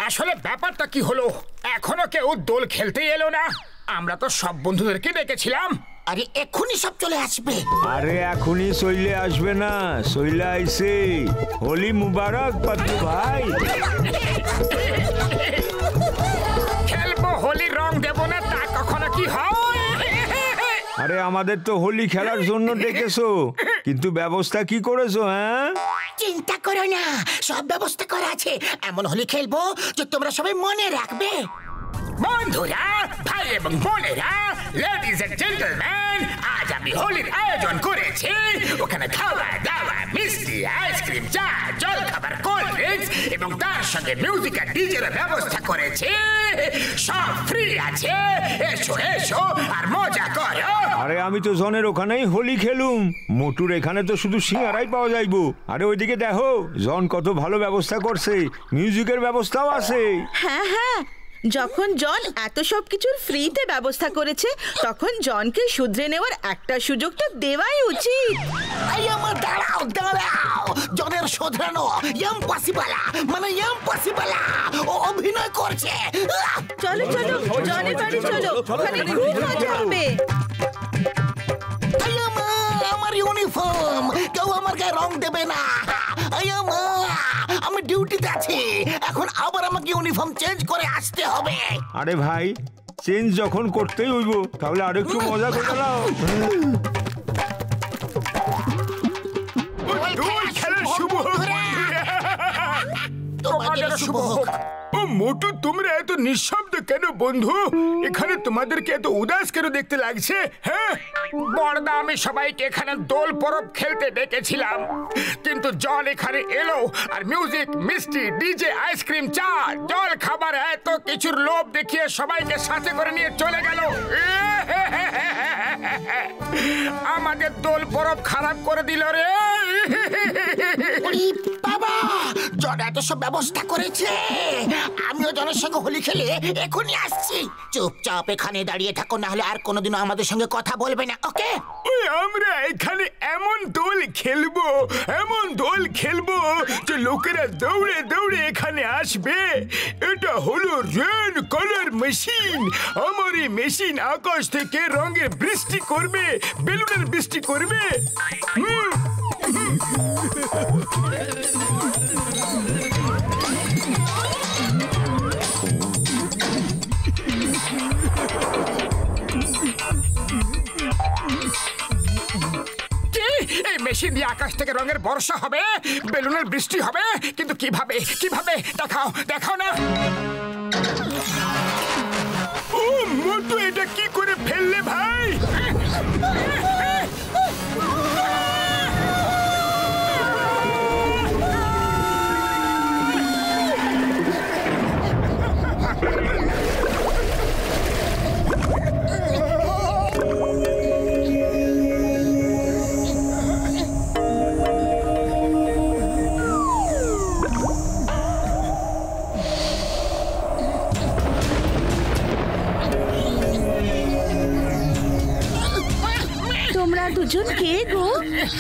আসলে ব্যাপারটা কি হলো? এখনো কেউ দোল খেলতে এলো না। আমরা তো সব বন্ধুদেরকে ডেকেছিলাম। আরে এক্ষুনি সব চলে আসবে। আরে এখনই সইলে আসবে না, সইলে আইছে। হোলি মুবারক পাতলু ভাই। খেলবো হোলি, রং দেবো না তা কখনো কি হয়? আরে আমাদের তো হোলি খেলার জন্য ডেকেছো, কিন্তু ব্যবস্থা কি করেছো? হ্যাঁ, চিন্তা করো না, সব ব্যবস্থা করা আছে। এমন হোলি খেলবো যে তোমরা সবাই মনে রাখবে। বন্ধুরা, ভাই এবং বোনেরা, লেডিজ এন্ড জেন্টলম্যান, আজ আমি হোলির আয়োজন করেছি। ওখানে খাওয়া দাওয়া, মিষ্টি, আইসক্রিম, চা, জল খাবার, কোল্ড ড্রিঙ্কস এবং তার সঙ্গে মিউজিক আর ডিজের ব্যবস্থা করেছি। সব ফ্রি আছে। এসো এসো আর মজা করো। আরে আমি তো জনের ওখানেই হোলি খেলুম। মোটুর এখানে তো শুধু সিঙ্গারাই পাওয়া যাইবো। আরে ওইদিকে দেখো, জন কত ভালো ব্যবস্থা করছে, মিউজিকের ব্যবস্থাও আছে। হ্যাঁ হ্যাঁ, যখন জন এত সব কিছুর ফ্রিতে ব্যবস্থা করেছে, তখন জনকে শুধরে নেওয়ার একটা সুযোগ তো দেওয়াই উচিত। এই আমার দাঁড়াও দাঁড়াও, জনের শোধরানো ইম্পসিবল, মানে ইম্পসিবল। ও অভিনয় করছে। চলো চলো, জনের বাড়ি চলো, ওখানে খুব মজা হবে। আমার ইউনিফর্ম, কেউ আমার গায়ে রং দেবে না। আমি ডিউটিতে আছি, এখন আবার আমাকে ইউনিফর্ম চেঞ্জ করে আসতে হবে। আরে ভাই, চেঞ্জ যখন করতেই হইব, তাহলে আরেকটু মজা করে নাও। তোমাদের শুভ হোক। ও মোটু, তোমরা এত নিঃশব্দ কেন বন্ধু? এখানে তোমাদেরকে এত উদাস কেন দেখতে লাগছে? হ্যাঁ বড়দা, আমি সবাইকে এখানে দোল পরব খেলতে ডেকেছিলাম, কিন্তু জন এখানে এলো আর মিউজিক, মিষ্টি, ডিজে, আইসক্রিম, চা, জল খাবার এত কিছুর লোভ দেখিয়ে সবাইকে সাথে করে নিয়ে চলে গেল। আমাদের দোল পরব খারাপ করে দিল রে। বাবা, জন এত সব ব্যবস্থা করেছে। আমিও জনের সঙ্গে হোলি খেলে এখনই আসছি। চুপচাপ এখানে দাঁড়িয়ে থাকো, না হলে আর কোনোদিনও আমাদের সঙ্গে কথা বলবে না, ওকে? আমরা এখানে এমন দোল খেলবো, এমন দোল খেলবো যে লোকেরা দৌড়ে দৌড়ে এখানে আসবে। এটা হলো রেন কালার মেশিন। আমার এই মেশিন আকাশ থেকে রঙের বৃষ্টি করবে, বেলুনের বৃষ্টি করবে। এই মেশিন দিয়ে আকাশ থেকে রঙের বর্ষা হবে, বেলুনের বৃষ্টি হবে, কিন্তু কিভাবে কিভাবে দেখাও দেখাও না। ও মোটু, এটা কি করে ফেললে ভাই? তোমরা দুজন কে গো,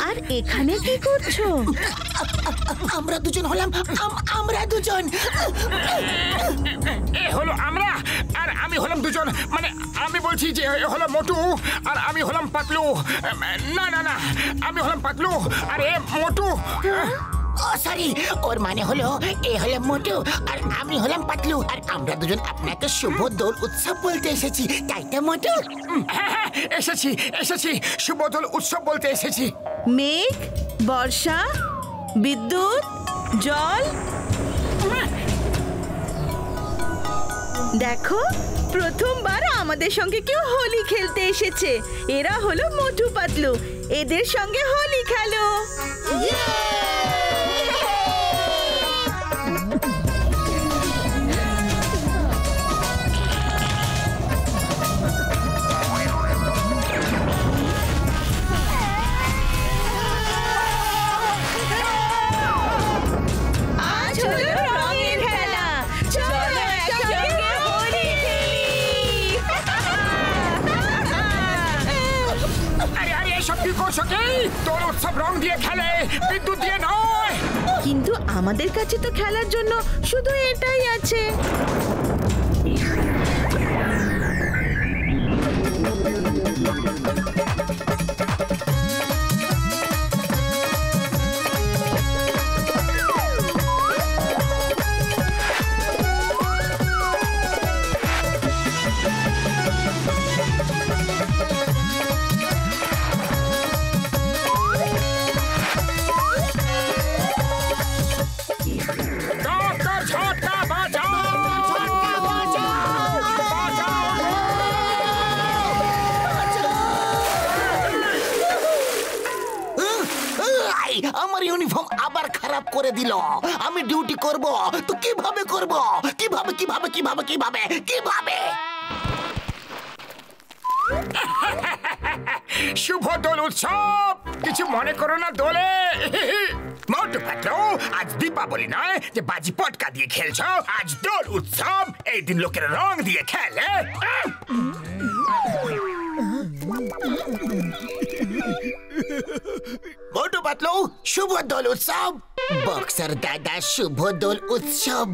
আর এখানে কি করছো? আমরা দুজন হলাম, আমরা দুজন। এ হলো আমরা, আর আমি হলাম দুজন। মানে আমি বলছি যে হলো মোটু আর আমি হলাম পাতলু। না না না, আমি হলাম পাতলু আর এ মোটু। ও সরি, ওর মানে হলো এ হলো মোটু আর আমি হলাম পাতলু। আর আমরা দুজন আপনাকে শুভ দোল উৎসব বলতে এসেছি, তাই তো মোটু? হ্যাঁ, এসেছি এসেছি, শুভ দোল উৎসব বলতে এসেছি। মেঘ, বর্ষা, বিদ্যুৎ, জল, দেখো প্রথমবার আমাদের সঙ্গে কেউ হোলি খেলতে এসেছে। এরা হলো মোটু পাতলু, এদের সঙ্গে হোলি খেলো। আজ হলো দোল উৎসব রং দিয়ে খেলে, বিদ্যুৎ দিয়ে নয়। কিন্তু আমাদের কাছে তো খেলার জন্য শুধু এটাই আছে। আমার ইউনিফর্ম আবার খারাপ করে দিল। আমি ডিউটি করব তো কিভাবে করব? কিভাবে কিভাবে কিভাবে কিভাবে কিভাবে? শুভ দোল উৎসব, কিছু মনে করো না দোলে। মোটু পাতলু, আজ দীপাবলি নয় যে বাজি পটকা দিয়ে খেলছো। আজ দোল উৎসব, এই দিন লোকের রং দিয়ে খেলে। মোটু পাতলু, শুভ দোল উৎসব। বক্সার দাদা, শুভ দোল উৎসব।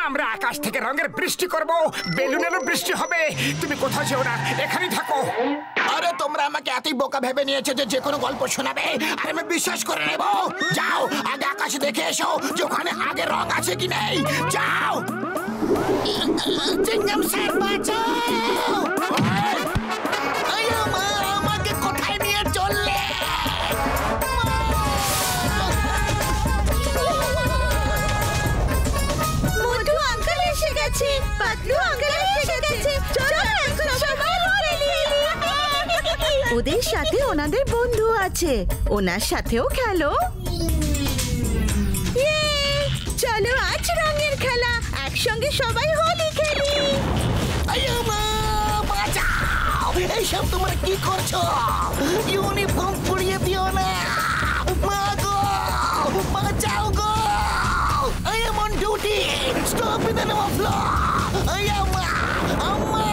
আমরা আকাশ থেকে রঙের বৃষ্টি করব, বেলুনেরও বৃষ্টি হবে। তুমি কোথাও যেও না, এখানেই থাকো। আরে তোমরা আমাকে এতই বোকা ভেবে নিয়েছো যে যেকোনো গল্প শোনাবে আর আমি বিশ্বাস করে নেব। যাও, আগে আকাশে দেখে এসো যে ওখানে আগে রং আছে কি নেই। যাও। চিংগাম স্যার, বাঁচাও! আমাকে কোথায় নিয়ে চললে? মোটু আঙ্কেল এসে গেছে, পাতলু আঙ্কেল এসে গেছে। চলো এখন সবাই খেলি। ওদের সাথে ওনাদের বন্ধু আছে, ওনার সাথেও খেলো। চলো আজ রঙের খেলা, একসঙ্গে সবাই হোলি খেলি। বাঁচাও! এইসব তোমরা কি করছো? ইউনিফর্ম পুড়িয়ে দিও না। মা গো, বাঁচাও গো! I am on duty. Stop in the name of law. I am Amma.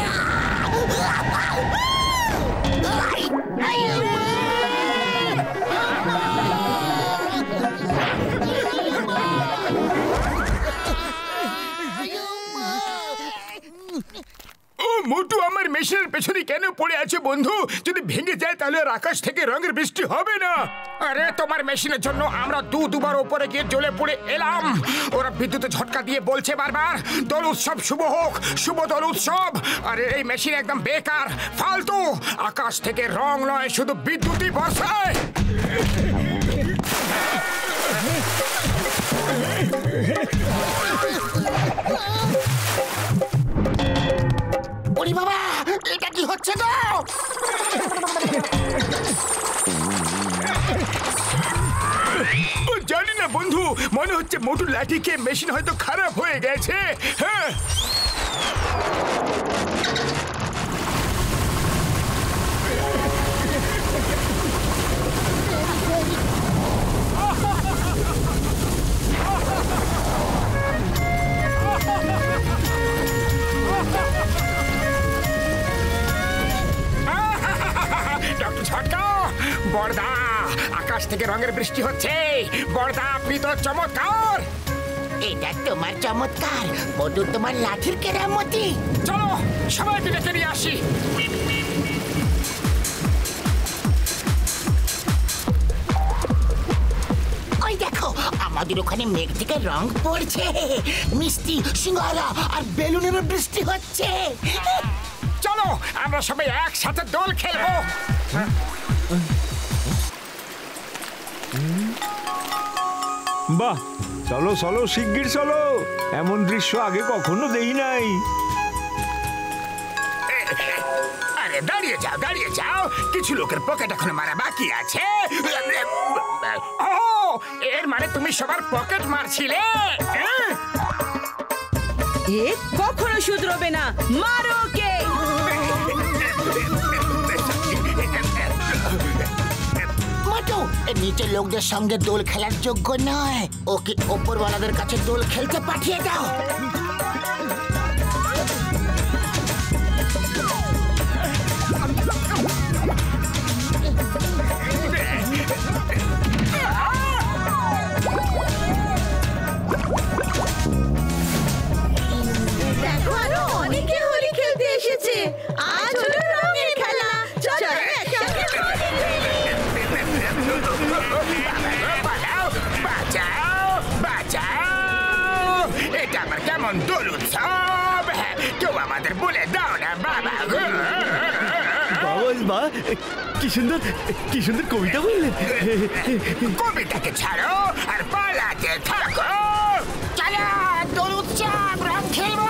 মোটু, আমার মেশিনের পেছনে কেন পড়ে আছে বন্ধু? যদি ভেঙে যায় তাহলে আর আকাশ থেকে রঙের বৃষ্টি হবে না। আরে তোমার মেশিনের জন্য আমরা দুবার উপরে গিয়ে জ্বলে পড়ে এলাম। ওরা বিদ্যুতের ঝটকা দিয়ে বলছে বারবার দোল উৎসব শুভ হোক, শুভ দোল উৎসব। আরে এই মেশিন একদম বেকার, ফালতু। আকাশ থেকে রং নয়, শুধু বিদ্যুৎই বর্ষায়। ওরে বাবা, এটা কি হচ্ছে গো? জানি না বন্ধু, মনে হচ্ছে মোটুর লাঠি খেয়ে মেশিন হয়তো খারাপ হয়ে গেছে। হ্যাঁ, ঝটকা। বড়দা, আকাশ থেকে রঙের বৃষ্টি হচ্ছে। বড়দা, আপনি তো চমৎকার। এটা তোমার চমৎকার, মোটু তোমার লাঠির কেরামতি। চলো সবাইকে ডেকে নিয়ে আসি। ওই দেখো, আমাদের ওখানে মেঘ থেকে রং পড়ছে। মিষ্টি, সিঙ্গারা আর বেলুনের বৃষ্টি হচ্ছে। চলো আমরা সবাই একসাথে দোল খেলবো। বাহ, চলো চলো শিগগির চলো, এমন দৃশ্য আগে কখনো দেই নাই। আরে দাঁড়িয়ে যাও, দাঁড়িয়ে যাও। কিছু লোকের পকেট এখন মারা বাকি আছে। ও, এর মানে তুমি সবার পকেট মারছিলে? এ কখনো শুধরবে না, মারো ওকে। মোটু, নিচের লোকদের সঙ্গে দোল খেলার যোগ্য নয়। ওকে ওপরওয়ালাদের কাছে দোল খেলতে পাঠিয়ে দাও। মা কি সুন্দর কবিতা বললেন। কবিতাকে ছাড়ো আর পালাতে থাকো। চলো দোল উৎসব রং খেলবো।